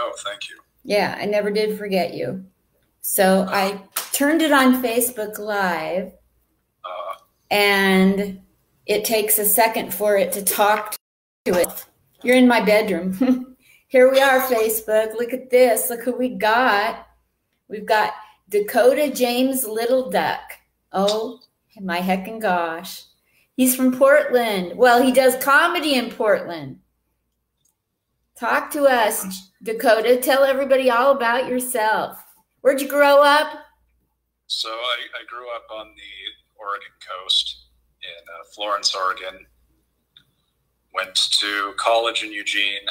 Oh, thank you. Yeah, I never did forget you. So I turned it on Facebook Live, and it takes a second for it to talk to it. You're in my bedroom. Here we are, Facebook. Look at this. Look who we got. We've got Dakota James Littleduck. Oh, my heckin' gosh. He's from Portland. Well, he does comedy in Portland. Talk to us, Dakota. Tell everybody all about yourself. Where'd you grow up? So I grew up on the Oregon coast in Florence, Oregon. Went to college in Eugene,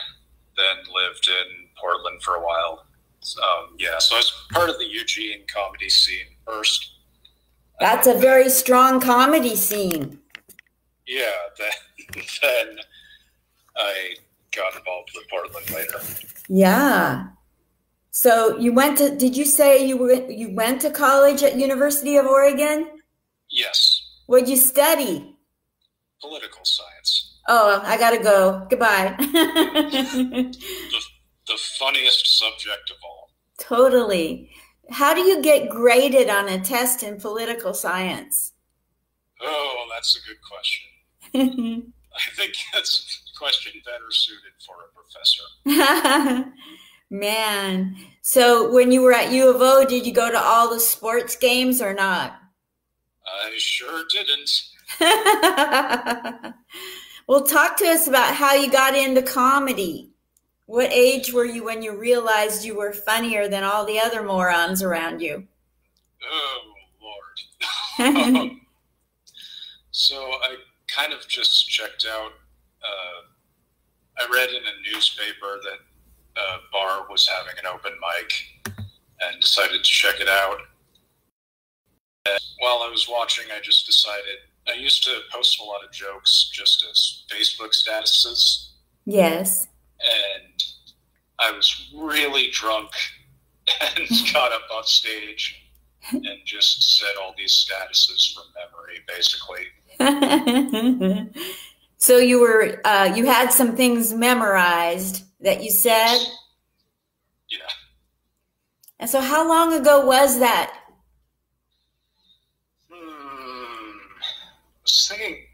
then lived in Portland for a while. So I was part of the Eugene comedy scene first. That's a very strong comedy scene. Yeah, then I got involved with Portland later. Yeah. So you went to, did you say you went to college at University of Oregon? Yes. What'd you study? Political science. Oh, I gotta go. Goodbye. The funniest subject of all. Totally. How do you get graded on a test in political science? Oh, that's a good question. I think that's a question better suited for a professor. Man. So when you were at U of O, did you go to all the sports games or not? I sure didn't. Well, talk to us about how you got into comedy. What age were you when you realized you were funnier than all the other morons around you? Oh, Lord. So I kind of just checked out. I read in a newspaper that a bar was having an open mic and decided to check it out. And while I was watching, I just decided, I used to post a lot of jokes just as Facebook statuses. Yes. And I was really drunk and got up on stage and just said all these statuses from memory, basically. So you were, you had some things memorized that you said? Yes. Yeah. And so how long ago was that? I was thinking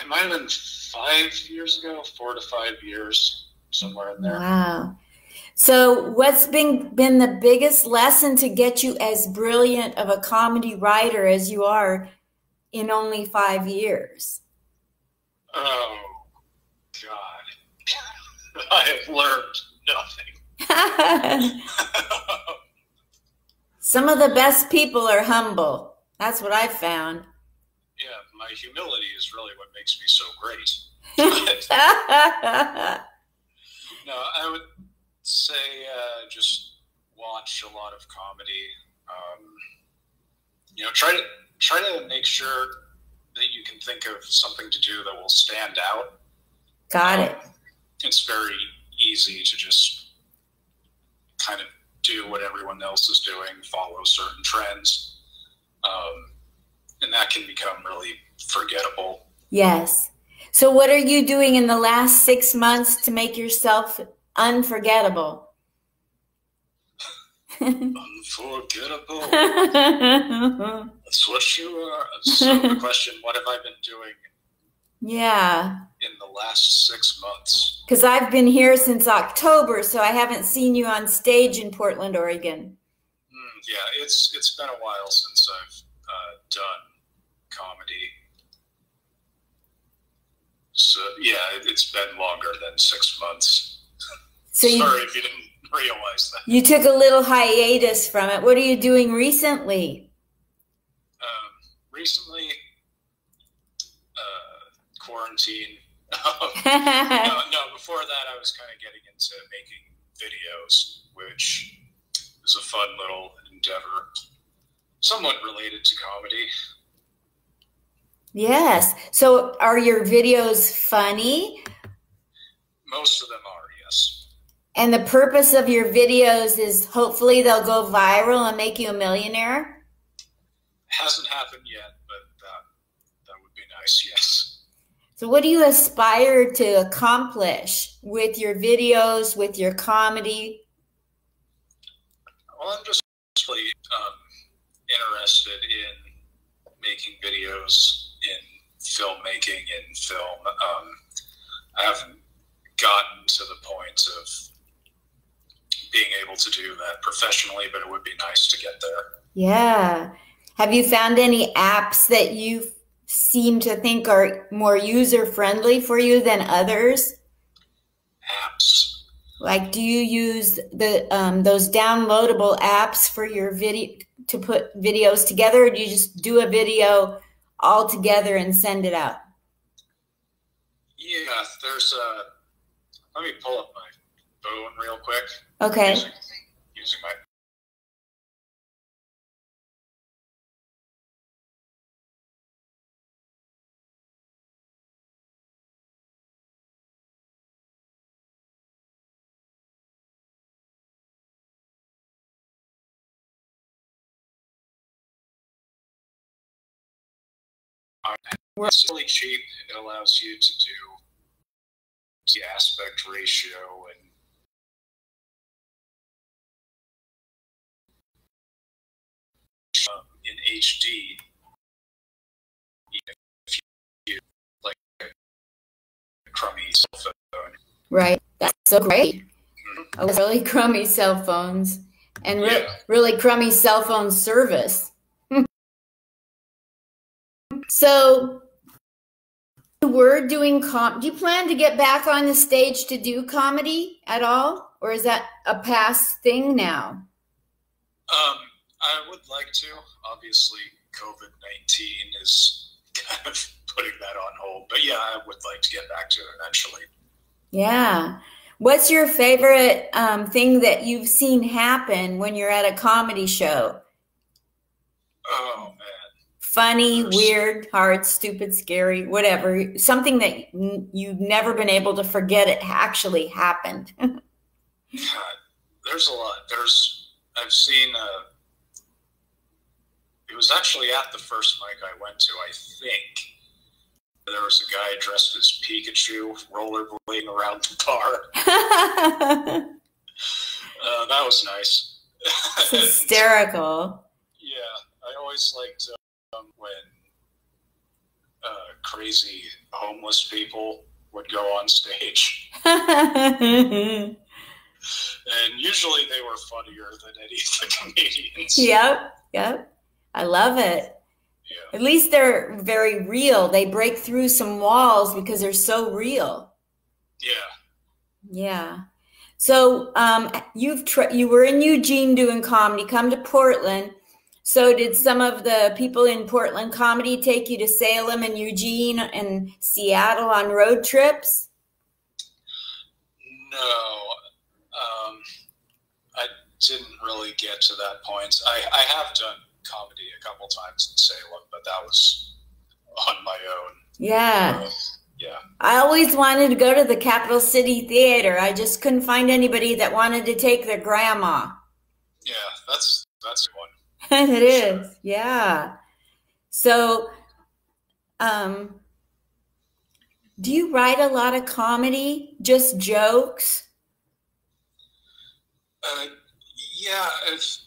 it might have been 5 years ago, 4 to 5 years, somewhere in there. Wow. So what's been the biggest lesson to get you as brilliant of a comedy writer as you are in only 5 years? Oh, God. I have learned nothing. Some of the best people are humble. That's what I've found. Yeah, my humility is really what makes me so great. No, I would say just watch a lot of comedy. Try to make sure that you can think of something to do that will stand out. Got it. It's very easy to just kind of do what everyone else is doing, follow certain trends, and that can become really forgettable. Yes. So what are you doing in the last 6 months to make yourself unforgettable? Unforgettable. That's what you are. So the question, what have I been doing? Yeah. In the last 6 months. Because I've been here since October, so I haven't seen you on stage in Portland, Oregon. Yeah, it's been a while since I've done comedy. So yeah, it's been longer than 6 months. So sorry if you didn't realize that. You took a little hiatus from it. What are you doing recently? Recently, quarantine. No, before that I was kind of getting into making videos, which is a fun little endeavor, somewhat related to comedy. Yes. So are your videos funny? Most of them are, yes. And the purpose of your videos is hopefully they'll go viral and make you a millionaire? Hasn't happened yet, but that would be nice, yes. So what do you aspire to accomplish with your videos, with your comedy? Well, I'm just really interested in making videos, in filmmaking, in film. I haven't gotten to the point of being able to do that professionally, but it would be nice to get there. Yeah. Have you found any apps that you seem to think are more user-friendly for you than others? Apps. Like, do you use the those downloadable apps for your video to put videos together, or do you just do a video all together and send it out? Yeah, there's let me pull up my phone real quick. Okay. Using my. It's really cheap. It allows you to do the aspect ratio and in HD. If you like a crummy cell phone. Right. That's so great. Mm-hmm. Really crummy cell phones and Yeah. really crummy cell phone service. So you were doing do you plan to get back on the stage to do comedy at all? Or is that a past thing now? I would like to. Obviously, COVID-19 is kind of putting that on hold. But yeah, I would like to get back to it eventually. Yeah. What's your favorite thing that you've seen happen when you're at a comedy show? Oh, man. Funny, weird, hard, stupid, scary, whatever. Something that you've never been able to forget it actually happened. God, there's a lot. I've seen, it was actually at the first mic I went to, I think. There was a guy dressed as Pikachu rollerblading around the bar. That was nice. It's hysterical. Yeah, I always liked when crazy homeless people would go on stage. And usually they were funnier than any of the comedians. Yep. I love it. Yeah. At least they're very real. They break through some walls because they're so real. Yeah. So you were in Eugene doing comedy, come to Portland. So did some of the people in Portland comedy take you to Salem and Eugene and Seattle on road trips? No. I didn't really get to that point. I have done comedy a couple times in Salem, but that was on my own. Yeah. Yeah. I always wanted to go to the Capital City Theater. I just couldn't find anybody that wanted to take their grandma. Yeah, that's one. It is. Yeah. So, do you write a lot of comedy? Just jokes? Yeah, I've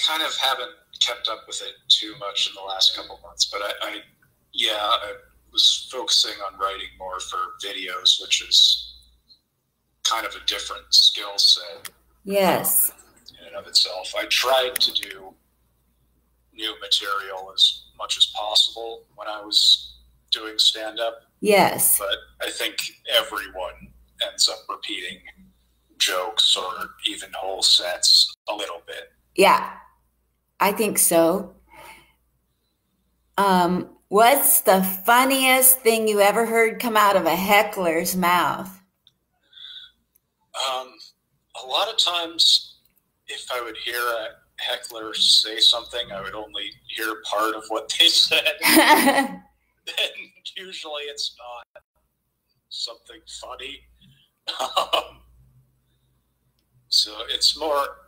kind of haven't kept up with it too much in the last couple months, but I was focusing on writing more for videos, which is kind of a different skill set. Yes. In and of itself. I tried to do new material as much as possible when I was doing stand-up. Yes. But I think everyone ends up repeating jokes or even whole sets a little bit. Yeah, I think so. What's the funniest thing you ever heard come out of a heckler's mouth? A lot of times, if I would hear a heckler say something, I would only hear part of what they said. And usually it's not something funny. So it's more,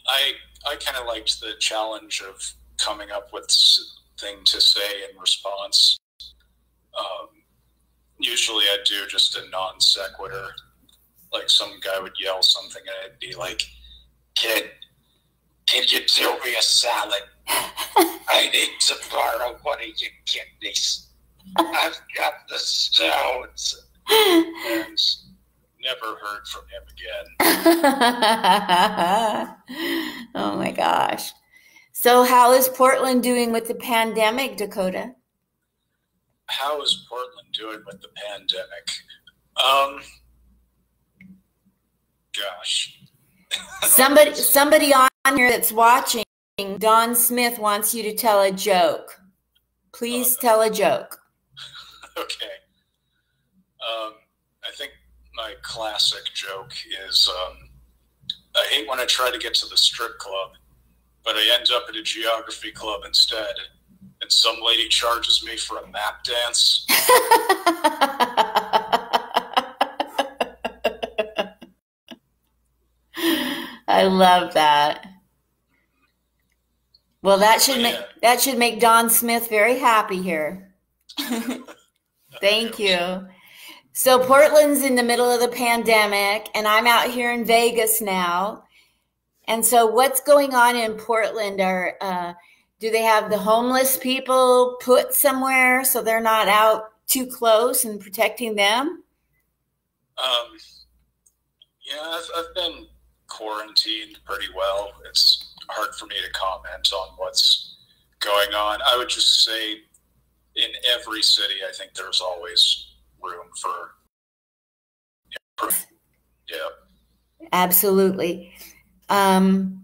I kind of liked the challenge of coming up with thing to say in response. Usually I'd do just a non sequitur. Like some guy would yell something and I'd be like, kid, can you do me a salad? I need to borrow one of your kidneys. I've got the stones. And never heard from him again. Oh my gosh. So how is Portland doing with the pandemic, Dakota? How is Portland doing with the pandemic? Gosh. Somebody on here that's watching, Don Smith, wants you to tell a joke. Please tell a joke. Okay. I think my classic joke is, I hate when I try to get to the strip club, but I end up at a geography club instead, and some lady charges me for a map dance. I love that. Well, that should make Don Smith very happy here. Thank you. So Portland's in the middle of the pandemic, and I'm out here in Vegas now. And so what's going on in Portland? Do they have the homeless people put somewhere so they're not out too close and protecting them? Yeah, I've been quarantined pretty well. It's hard for me to comment on what's going on. I would just say in every city, I think there's always room for improvement. Yeah. Absolutely.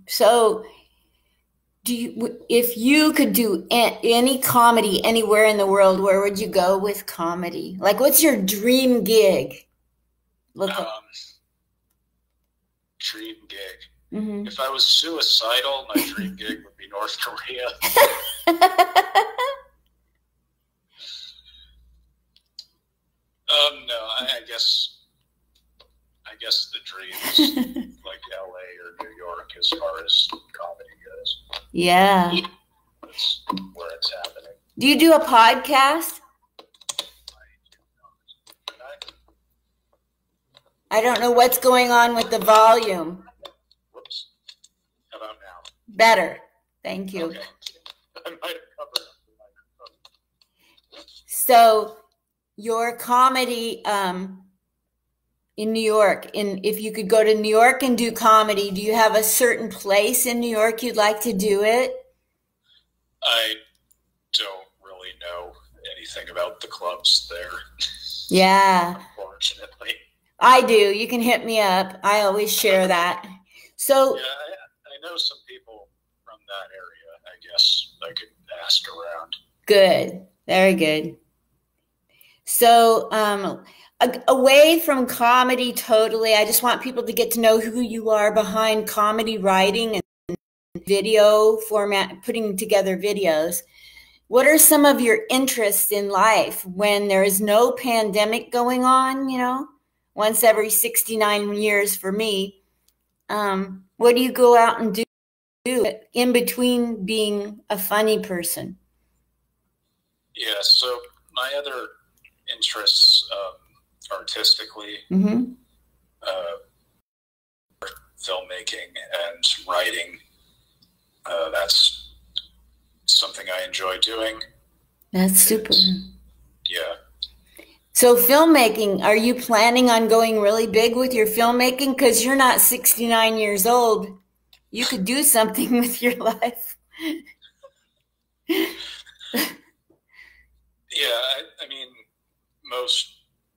So if you could do any comedy anywhere in the world, where would you go with comedy? Like, what's your dream gig? Dream gig. Mm-hmm. If I was suicidal, my dream gig would be North Korea. No, I guess the dream is like LA or New York as far as comedy goes. Yeah. That's where it's happening. Do you do a podcast? I don't know what's going on with the volume. Whoops. How about now? Better. Thank you. Okay. I might have covered up the microphone. So your comedy in New York, if you could go to New York and do comedy, do you have a certain place in New York you'd like to do it? I don't really know anything about the clubs there. Yeah. Unfortunately. I do. You can hit me up. I always share that. So yeah, I know some people from that area. I guess I could ask around. Good. Very good. So away from comedy totally, I just want people to get to know who you are behind comedy writing and video format, putting together videos. What are some of your interests in life when there is no pandemic going on, once every 69 years for me? What do you go out and do in between being a funny person? Yeah, so my other interests artistically, mm-hmm. Filmmaking and writing, that's something I enjoy doing. That's super. Yeah. So filmmaking, are you planning on going really big with your filmmaking? Because you're not 69 years old. You could do something with your life. Yeah, I mean,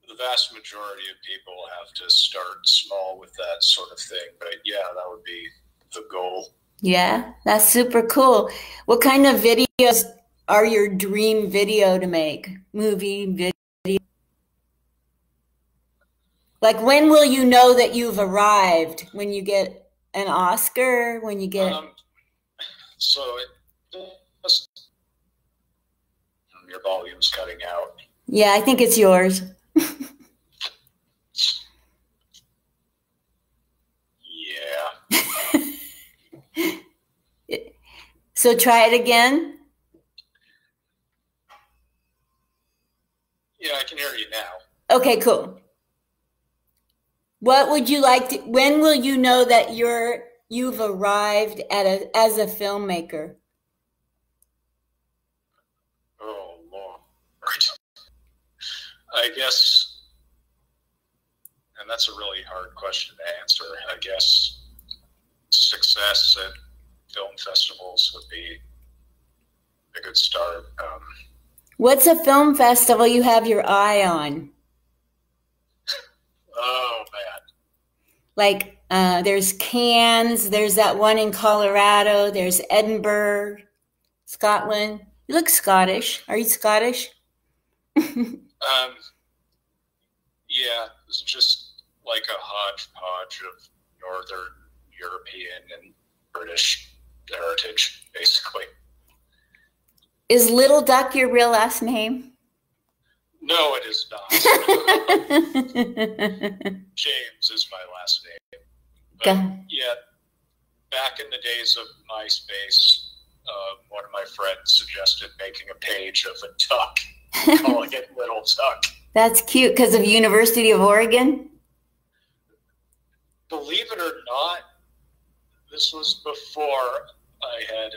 the vast majority of people have to start small with that sort of thing. But yeah, that would be the goal. Yeah, that's super cool. What kind of videos are your dream video to make? Movie, video? Like, when will you know that you've arrived? When you get an Oscar? When you get... your volume's cutting out. Yeah, I think it's yours. Yeah. So try it again. Yeah, I can hear you now. Okay, cool. What would you like to, when will you know that you're you've arrived at as a filmmaker? Oh, Lord. I guess, and that's a really hard question to answer. I guess success at film festivals would be a good start. What's a film festival you have your eye on? Oh, man. Like, there's Cannes, there's that one in Colorado, there's Edinburgh, Scotland. You look Scottish. Are you Scottish? Yeah, it's just like a hodgepodge of Northern European and British heritage, basically. Is Littleduck your real last name? No, it is not. James is my last name. But yeah, back in the days of MySpace, one of my friends suggested making a page of a duck, calling it Littleduck. That's cute because of University of Oregon? Believe it or not, this was before I had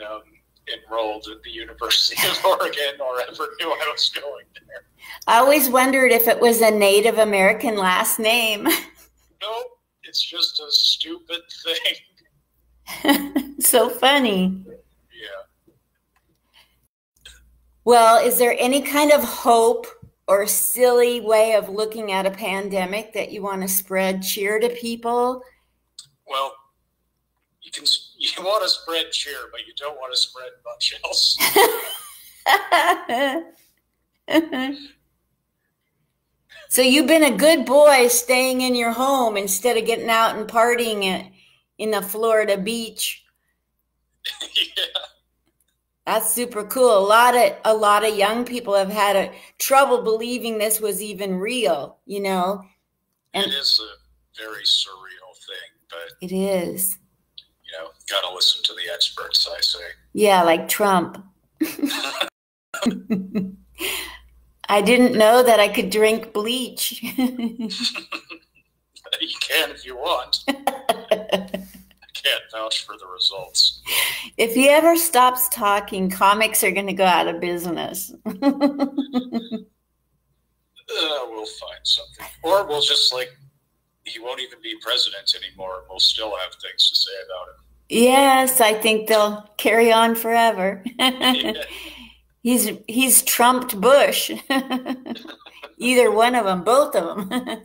enrolled at the University of Oregon or ever knew I was going there. I always wondered if it was a Native American last name. Nope, it's just a stupid thing. So funny. Yeah. Well, is there any kind of hope or silly way of looking at a pandemic that you want to spread cheer to people? Well, you want to spread cheer, but you don't want to spread much else. So you've been a good boy staying in your home instead of getting out and partying in the Florida beach. Yeah. That's super cool. A lot of young people have had trouble believing this was even real, you know. And it is a very surreal thing, but it is. You know, gotta listen to the experts, I say. Yeah, like Trump. I didn't know that I could drink bleach. You can if you want. I can't vouch for the results. If he ever stops talking, comics are going to go out of business. We'll find something. Or we'll just, he won't even be president anymore. We'll still have things to say about him. Yes, I think they'll carry on forever. Yeah. He's trumped Bush. Either one of them, both of them.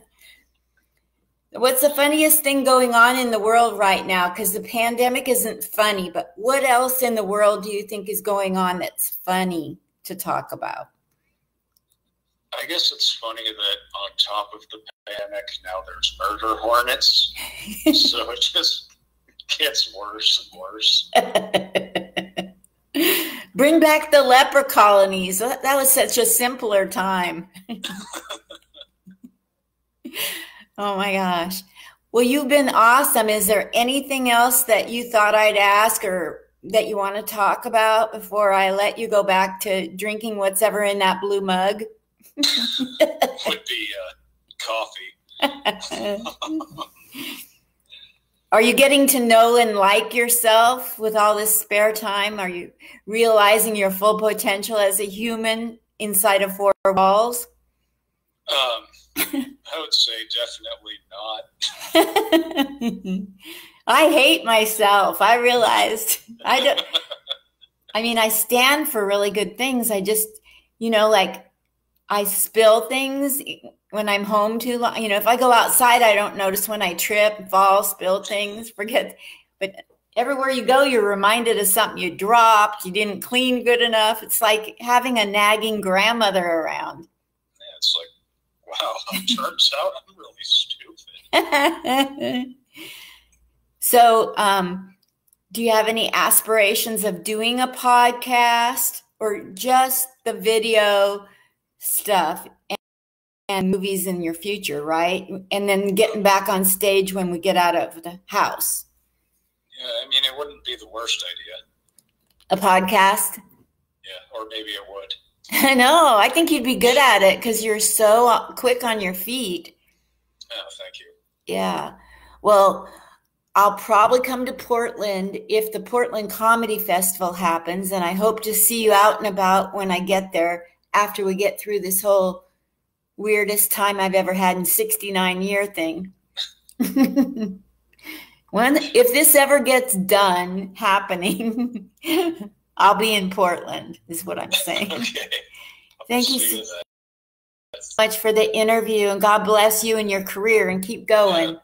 What's the funniest thing going on in the world right now? Because the pandemic isn't funny, but what else in the world do you think is going on that's funny to talk about? I guess it's funny that on top of the pandemic, now there's murder hornets. So it just gets worse and worse. Bring back the leper colonies. That was such a simpler time. Oh my gosh. Well, you've been awesome. Is there anything else that you thought I'd ask or that you want to talk about before I let you go back to drinking what's ever in that blue mug? Would be coffee. Are you getting to know and like yourself with all this spare time? Are you realizing your full potential as a human inside of four walls? I would say definitely not. I hate myself. I realized I stand for really good things. I just, I spill things when I'm home too long. If I go outside, I don't notice when I trip, fall, spill things, forget. But everywhere you go, you're reminded of something you dropped, you didn't clean good enough. It's like having a nagging grandmother around. Yeah, it's like, wow, turns out I'm really stupid. So, do you have any aspirations of doing a podcast or just the video stuff and movies in your future, right? And then getting back on stage when we get out of the house. Yeah, it wouldn't be the worst idea. A podcast? Yeah, or maybe it would. No, I think you'd be good at it because you're so quick on your feet. Oh, thank you. Yeah. Well, I'll probably come to Portland if the Portland Comedy Festival happens, and I hope to see you out and about when I get there after we get through this whole weirdest time I've ever had in 69-year thing. If this ever gets done happening, I'll be in Portland, is what I'm saying. Okay. Thank you so much for the interview, and God bless you and your career, and keep going.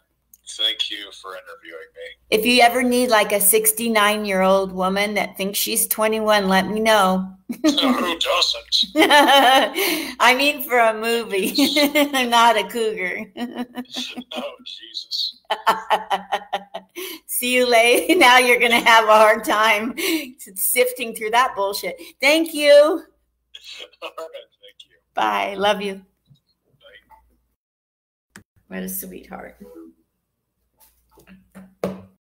Thank you for interviewing me. If you ever need like a 69-year-old woman that thinks she's 21, let me know. Who doesn't? I mean for a movie, not a cougar. Oh, Jesus. See you later. Now you're going to have a hard time sifting through that bullshit. Thank you. All right, thank you. Bye. Love you. Bye. What a sweetheart.